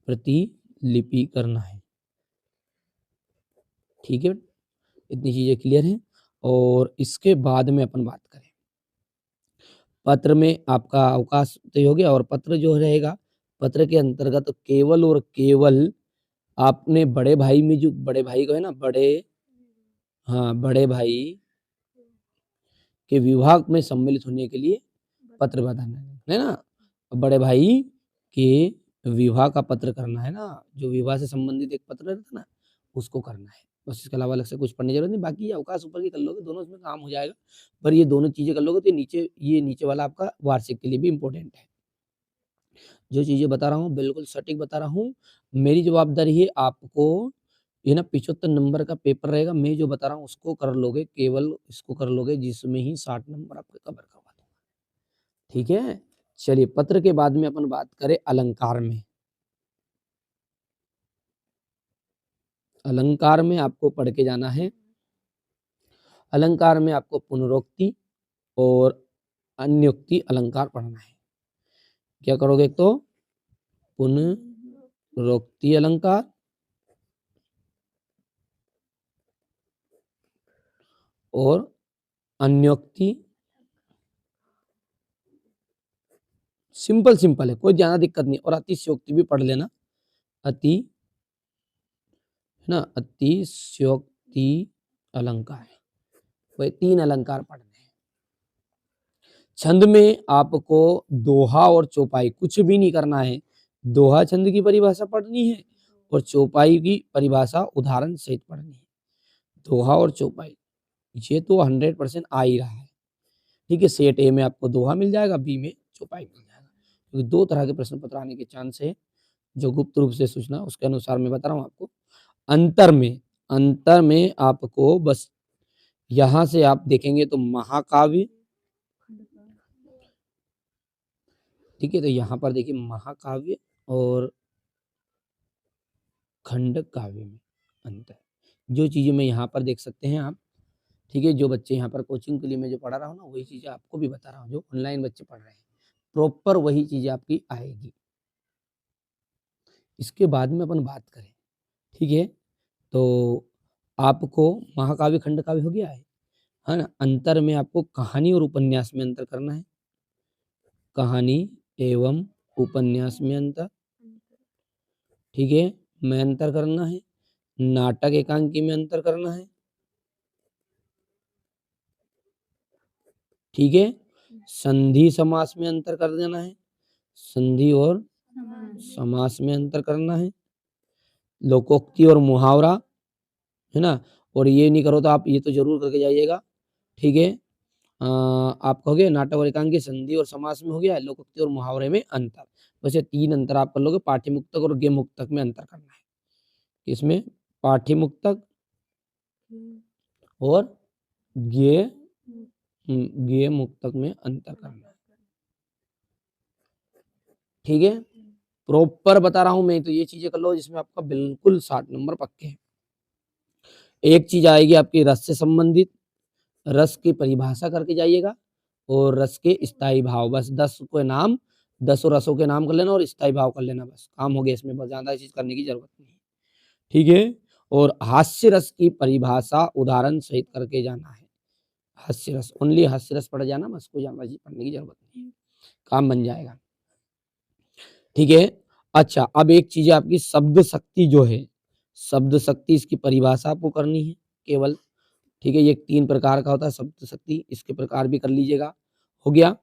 प्रतिलिपि करना है। ठीक है, इतनी चीजें क्लियर हैं। और इसके बाद में अपन बात करें, पत्र में आपका अवकाश तय हो गया। और पत्र जो रहेगा, पत्र के अंतर्गत तो केवल और केवल आपने बड़े भाई में, जो बड़े भाई को है ना, बड़े भाई के विवाह में सम्मिलित होने के लिए पत्र बताना है ना। बड़े भाई के विवाह का पत्र करना है ना, जो विवाह से संबंधित एक पत्र रहता ना, उसको करना है। बस इसके अलावा अलग से कुछ पढ़ने की जरूरत नहीं। बाकी ये अवकाश ऊपर की कर लोगे, दोनों इसमें काम हो जाएगा। पर ये दोनों चीजें कर लोगे तो ये नीचे वाला आपका वार्षिक के लिए भी इंपॉर्टेंट है। जो चीजें बता रहा हूँ बिल्कुल सटीक बता रहा हूँ। मेरी जवाबदारी है आपको, ये ना 75 नंबर का पेपर रहेगा। मैं जो बता रहा हूँ उसको कर लोगे, केवल इसको कर लोगे, जिसमें ही 60 नंबर आपके कवर करवा दूंगा। ठीक है, चलिए पत्र के बाद में अपन बात करें अलंकार में। अलंकार में आपको पढ़ के जाना है। अलंकार में आपको पुनरोक्ति और अन्योक्ति अलंकार पढ़ना है। क्या करोगे? एक तो पुनरोक्ति अलंकार और अन्योक्ति। सिंपल सिंपल है, कोई ज्यादा दिक्कत नहीं। और अतिशयोक्ति भी पढ़ लेना। अतिशयोक्ति अलंकार, वही 3 अलंकार पढ़ने हैं। छंद में आपको दोहा और चौपाई कुछ भी नहीं करना है। दोहा छंद की परिभाषा पढ़नी है और चौपाई की परिभाषा उदाहरण सहित पढ़नी है। दोहा और चौपाई ये तो 100% आ ही रहा है। ठीक है, सेट ए में आपको दोहा मिल जाएगा, बी में चौपाई मिल जाएगा। क्योंकि 2 तरह के प्रश्न पत्र आने के चांस है, जो गुप्त रूप से सूचना उसके अनुसार मैं बता रहा हूँ आपको। अंतर में आपको बस यहां से आप देखेंगे तो महाकाव्य, ठीक है, तो यहां पर देखिए महाकाव्य और खंड काव्य में अंतर। जो चीजें मैं यहाँ पर देख सकते हैं आप, ठीक है, जो बच्चे यहाँ पर कोचिंग के लिए मैं जो पढ़ा रहा हूँ ना, वही चीजें आपको भी बता रहा हूँ। जो ऑनलाइन बच्चे पढ़ रहे हैं, प्रॉपर वही चीजें आपकी आएगी। इसके बाद में अपन बात करें, ठीक है, तो आपको महाकाव्य खंड काव्य हो गया है ना। अंतर में आपको कहानी और उपन्यास में अंतर करना है। कहानी एवं उपन्यास में अंतर, ठीक है, में अंतर करना है। नाटक एकांकी में अंतर करना है। ठीक है, संधि समास में अंतर कर देना है। संधि और समास में अंतर करना है। लोकोक्ति और मुहावरा, है ना। और ये नहीं करो तो आप ये तो जरूर करके जाइएगा। ठीक है, आप कहोगे नाटक और एकांकी संधि और समास में हो गया है, लोकोक्ति और मुहावरे में अंतर। वैसे 3 अंतर आप कर लोगे। पाठ्य मुक्तक और गद्य मुक्तक में अंतर करना है। इसमें पाठ्य मुक्तक और गद्य मुक्तक में अंतर करना है। ठीक है, प्रॉपर बता रहा हूं मैं, तो ये चीजें कर लो जिसमें आपका बिल्कुल 60 नंबर पक्के हैं। एक चीज आएगी आपकी रस से संबंधित, रस की परिभाषा करके जाइएगा और रस के स्थायी भाव। बस 10 के नाम, 10 रसों के नाम कर लेना और स्थायी भाव कर लेना, बस काम हो गया। इसमें बहुत ज्यादा चीज करने की जरूरत नहीं है। ठीक है, और हास्य रस की परिभाषा उदाहरण सहित करके जाना है। हास्य रस, ओनली हास्य रस पढ़ जाना, बस कोई ज्यादा चीज पढ़ने की जरूरत नहीं है, काम बन जाएगा। ठीक है, अच्छा, अब एक चीज आपकी शब्द शक्ति जो है, शब्द शक्ति, इसकी परिभाषा आपको करनी है केवल। ठीक है, ये 3 प्रकार का होता है शब्द शक्ति, इसके प्रकार भी कर लीजिएगा, हो गया।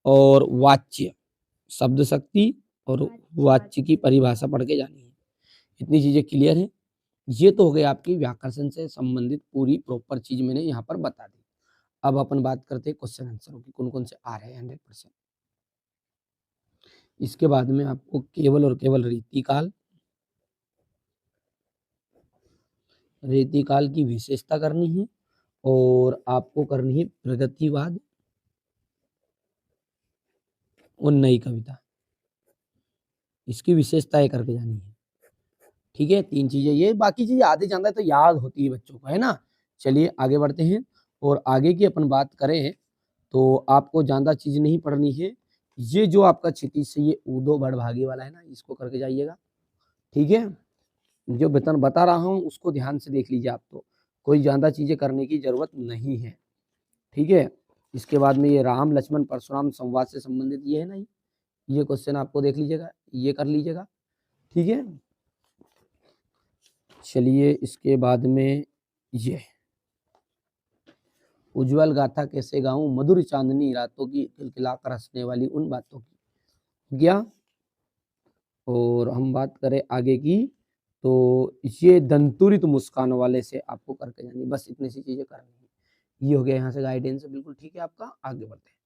और वाच्य, शब्द शक्ति और वाच्य की परिभाषा पढ़ के जानी है। इतनी चीजें क्लियर है। ये तो हो गई आपकी व्याकरण से संबंधित पूरी प्रॉपर चीज मैंने यहाँ पर बता दी। अब अपन बात करते हैं क्वेश्चन आंसरों की, कौन कौन से आ रहे हैं 100%। इसके बाद में आपको केवल और केवल रीतिकाल की विशेषता करनी है और आपको करनी है प्रगतिवाद और नई कविता, इसकी विशेषताएं करके जानी है। ठीक है, 3 चीजें, ये बाकी चीजें आधे जानता है तो याद होती है बच्चों को, है ना। चलिए आगे बढ़ते हैं और आगे की अपन बात करें तो आपको ज्यादा चीज नहीं पढ़नी है। ये जो आपका क्षितिज से ये ऊदो बड़भागी वाला है ना, इसको करके जाइएगा। ठीक है, जो वेतन बता रहा हूँ उसको ध्यान से देख लीजिए, आप तो कोई ज्यादा चीजें करने की जरूरत नहीं है। ठीक है, इसके बाद में ये राम लक्ष्मण परशुराम संवाद से संबंधित ये है ना, ये क्वेश्चन आपको देख लीजिएगा, ये कर लीजिएगा। ठीक है, चलिए इसके बाद में ये उज्जवल गाथा कैसे गाऊं, मधुर चांदनी रातों की खिलखिला कर हंसने वाली उन बातों की गया। और हम बात करें आगे की तो ये दंतुरित मुस्कान वाले से आपको करके जानी, बस इतनी सी चीजें करनी है। ये हो गया यहाँ से गाइडेंस, बिल्कुल ठीक है आपका। आगे बढ़ते हैं,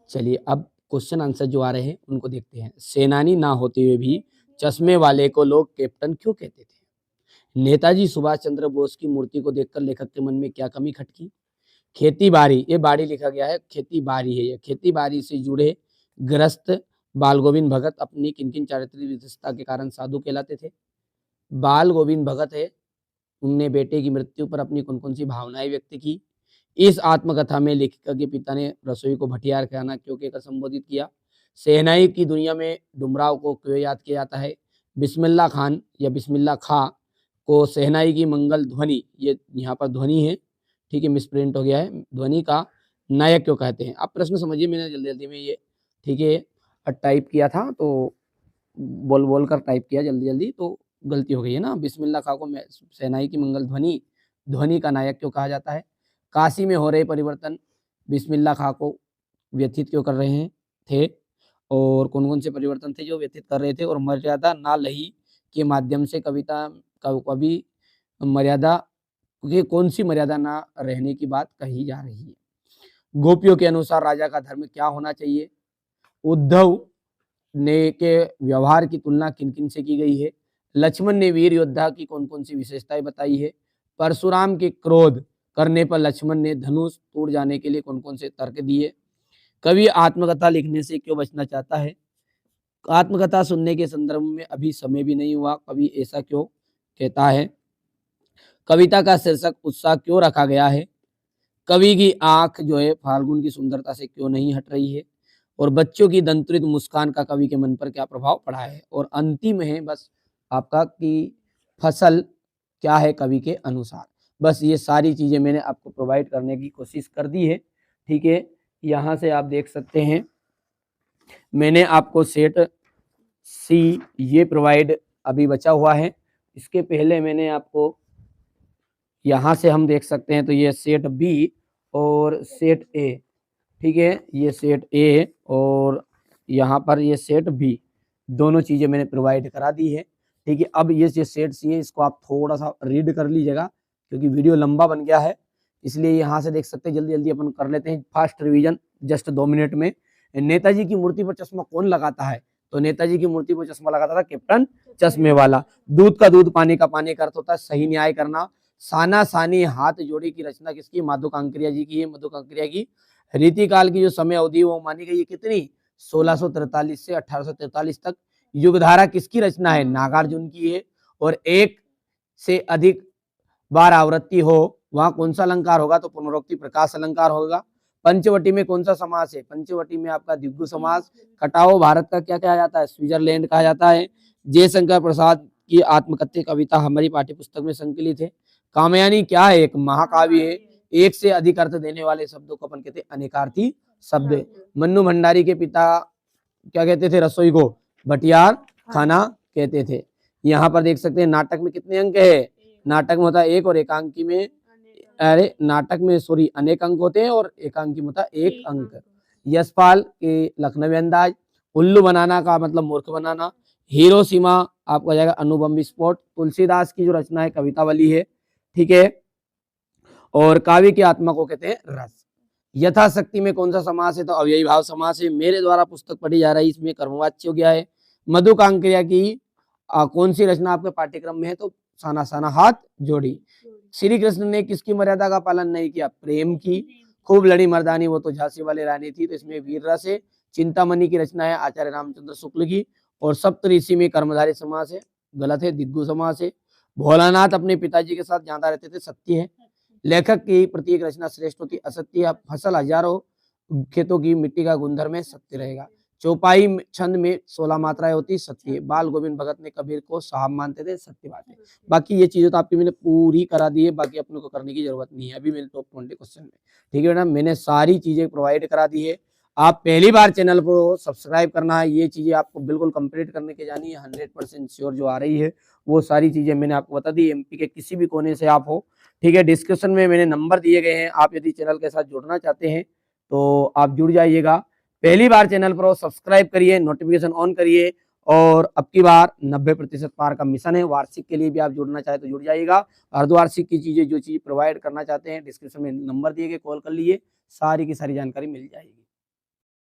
चलिए अब क्वेश्चन आंसर जो आ रहे हैं उनको देखते हैं। सेनानी ना होते हुए भी चश्मे वाले को लोग कैप्टन क्यों कहते थे? नेताजी सुभाष चंद्र बोस की मूर्ति को देखकर लेखक के मन में क्या कमी खटकी? खेती बाड़ी, ये बाड़ी लिखा गया है, खेती बाड़ी है ये। खेती बाड़ी से जुड़े ग्रस्त बाल गोविंद भगत अपनी किन किन चारित्रिक विशेषता के कारण साधु कहलाते थे? बाल गोविंद भगत है, उनने बेटे की मृत्यु पर अपनी कौन कौन सी भावनाएं व्यक्त की? इस आत्मकथा में लेखिका के पिता ने रसोई को भटियार खाना क्यों कहकर संबोधित किया? शहनाई की दुनिया में डुमराव को क्यों याद किया जाता है? बिस्मिल्लाह खान या बिस्मिल्लाह खां को शहनाई की मंगल ध्वनि, ये यहाँ पर ध्वनि है, ठीक है, मिसप्रिंट हो गया है, ध्वनि का नायक क्यों कहते हैं? आप प्रश्न समझिए, मैंने जल्दी जल्दी में ये, ठीक है, टाइप किया था तो बोल बोल कर टाइप किया जल्दी जल्दी तो गलती हो गई है ना। बिस्मिल्लाह खां को शहनाई की मंगल ध्वनि, ध्वनि का नायक क्यों कहा जाता है? काशी में हो रहे परिवर्तन बिस्मिल्लाह खां को व्यथित क्यों कर रहे हैं थे? और कौन कौन से परिवर्तन थे जो व्यथित कर रहे थे? और मर्यादा ना लही के माध्यम से कविता कवि मर्यादा की कौन सी मर्यादा ना रहने की बात कही जा रही है? गोपियों के अनुसार राजा का धर्म क्या होना चाहिए? उद्धव ने के व्यवहार की तुलना किन किन से की गई है? लक्ष्मण ने वीर योद्धा की कौन कौन सी विशेषताएं बताई है? परशुराम के क्रोध करने पर लक्ष्मण ने धनुष टूट जाने के लिए कौन कौन से तर्क दिए? कवि आत्मकथा लिखने से क्यों बचना चाहता है? आत्मकथा सुनने के संदर्भ में अभी समय भी नहीं हुआ, कवि ऐसा क्यों कहता है? कविता का शीर्षक उत्साह क्यों रखा गया है? कवि की आंख जो है फाल्गुन की सुंदरता से क्यों नहीं हट रही है? और बच्चों की दंतुरित मुस्कान का कवि के मन पर क्या प्रभाव पड़ा है? और अंतिम है बस आपका कि फसल क्या है कवि के अनुसार। बस ये सारी चीजें मैंने आपको प्रोवाइड करने की कोशिश कर दी है। ठीक है, यहाँ से आप देख सकते हैं मैंने आपको सेट सी ये प्रोवाइड अभी बचा हुआ है। इसके पहले मैंने आपको यहाँ से हम देख सकते हैं तो ये सेट बी और सेट ए, ठीक है, ये सेट ए और यहाँ पर ये सेट बी, दोनों चीजें मैंने प्रोवाइड करा दी है। ठीक है, अब ये जो सेट सी है इसको आप थोड़ा सा रीड कर लीजिएगा क्योंकि वीडियो लंबा बन गया है, इसलिए यहाँ से देख सकते हैं। जल्दी जल्दी अपन कर लेते हैं फास्ट रिवीजन जस्ट 2 मिनट में। नेताजी की मूर्ति पर चश्मा कौन लगाता है? तो नेताजी की मूर्ति पर चश्मा लगाता था कैप्टन चश्मे वाला। दूध का दूध पानी का पानी का अर्थ होता है सही न्याय करना। साना सानी हाथ जोड़ी की रचना किसकी? माधो कांकरिया जी की है, मधु कांकरिया की। रीतिकाल की जो समय अवधि वो मानी गई है कितनी? 1643 से 1843 तक। युगधारा किसकी रचना है? नागार्जुन की है। और एक से अधिक बार आवृत्ति हो वहां कौन सा अलंकार होगा? तो पुनरोक्ति प्रकाश अलंकार होगा। पंचवटी में कौन सा समास है? पंचवटी में आपका द्विगु समास। कटाओ भारत का क्या कहा जाता है? स्विट्जरलैंड कहा जाता है। जयशंकर प्रसाद की आत्मकथ्य कविता हमारी पाठ्यपुस्तक में संकलित है। कामयानी क्या है? एक महाकाव्य है। एक से अधिक अर्थ देने वाले शब्दों को अपन कहते हैं अनेकार्थी शब्द। मन्नू भंडारी के पिता क्या कहते थे? रसोई को भटियार खाना कहते थे। यहाँ पर देख सकते हैं नाटक में कितने अंक है? नाटक में होता है 1 और एकांकी में, अरे नाटक में सॉरी अनेक अंक होते हैं और एकांकी में होता है 1 अंक। यशपाल के लखनवी अंदाज। उल्लू बनाना का मतलब मूर्ख बनाना। हिरोशिमा आपका जाएगा अणुबम विस्फोट। तुलसीदास की जो रचना है कवितावली है, ठीक है। और काव्य की आत्मा को कहते हैं रस। यथाशक्ति में कौन सा समास है, तो अव्ययी भाव समास है। मेरे द्वारा पुस्तक पढ़ी जा रही, इसमें कर्मवाच्य हो गया है। मधुकांक्रिया की कौन सी रचना आपके पाठ्यक्रम में है, तो साना साना हाथ जोड़ी। श्री कृष्ण ने किसकी मर्यादा का पालन नहीं किया, प्रेम की। खूब लड़ी मर्दानी, वो तो झांसी वाली रानी थी, तो इसमें वीर रस है। चिंतामणि की रचना है आचार्य रामचंद्र शुक्ल की। और सप्तऋषि में कर्मधारय समास है, गलत है, दिग्गु समास है। भोलानाथ अपने पिताजी के साथ ज्यादा रहते थे, सत्य है। लेखक की प्रत्येक रचना श्रेष्ठ होती, असत्य। फसल हजारों खेतों की मिट्टी का गुणधर्म है, सत्य रहेगा। चौपाई छंद में 16 मात्राएं होती, सत्य है। बाल गोविंद भगत ने कबीर को साहब मानते थे, सत्य बात है। बाकी ये चीजें तो आपकी मैंने पूरी करा दी है, बाकी अपने को करने की जरूरत नहीं है अभी मेरे टॉप 20 क्वेश्चन में। ठीक है मैडम, मैंने सारी चीजें प्रोवाइड करा दी है। आप पहली बार चैनल को सब्सक्राइब करना है, ये चीजें आपको बिल्कुल कंप्लीट करने की जानी है। 100% श्योर जो आ रही है वो सारी चीजें मैंने आपको बता दी। एमपी के किसी भी कोने से आप हो, ठीक है। डिस्क्रिप्शन में मैंने नंबर दिए गए हैं, आप यदि चैनल के साथ जुड़ना चाहते हैं तो आप जुड़ जाइएगा। पहली बार चैनल पर सब्सक्राइब करिए, नोटिफिकेशन ऑन करिए। और अब की बार 90% पार का मिशन है, वार्षिक के लिए भी आप जुड़ना चाहे तो जुड़ जाइएगा। अर्धवार्षिक की चीजें जो चीज प्रोवाइड करना चाहते हैं, डिस्क्रिप्शन में नंबर दिए गए, कॉल कर लीजिए, सारी की सारी जानकारी मिल जाएगी।